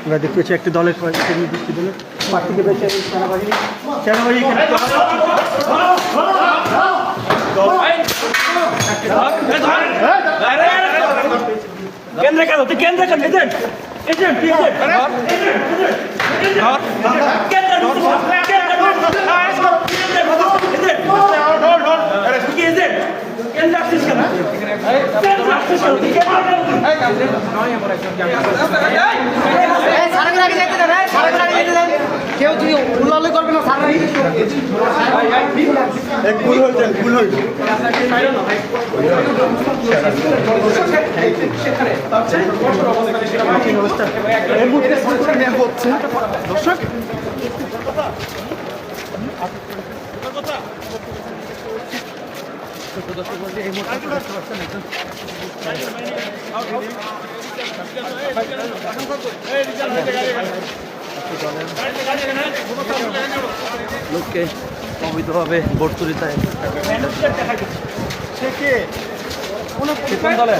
আমরা দেখতে পাচ্ছি একটি দলের নির্দিষ্ট দলের প্রার্থীকে পেয়েছে সেনাবাহিনী কেন্দ্রে কেন তুই কেন্দ্রে কেন এজেন্ট এজেন্ট কেউ তুই উল্লাল করবে না ভুল হয়েছে ভুল হয়েছে দর্শক এই মুহূর্তে দেখতে পাচ্ছেন লোককে অবৈধভাবে ভোট চুরিতে কোন দলে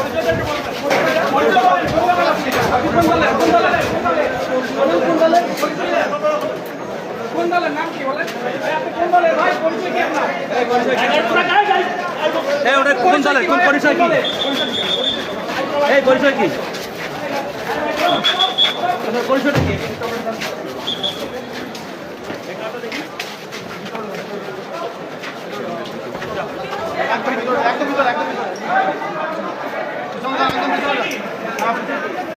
কোন দলের নাম কি বলে কোন দলের ভাই পরিচয় কি আপনার এই ওটা কোন দলের কোন পরিচয় কি এই পরিচয় কি পরিচয়টা কি একদম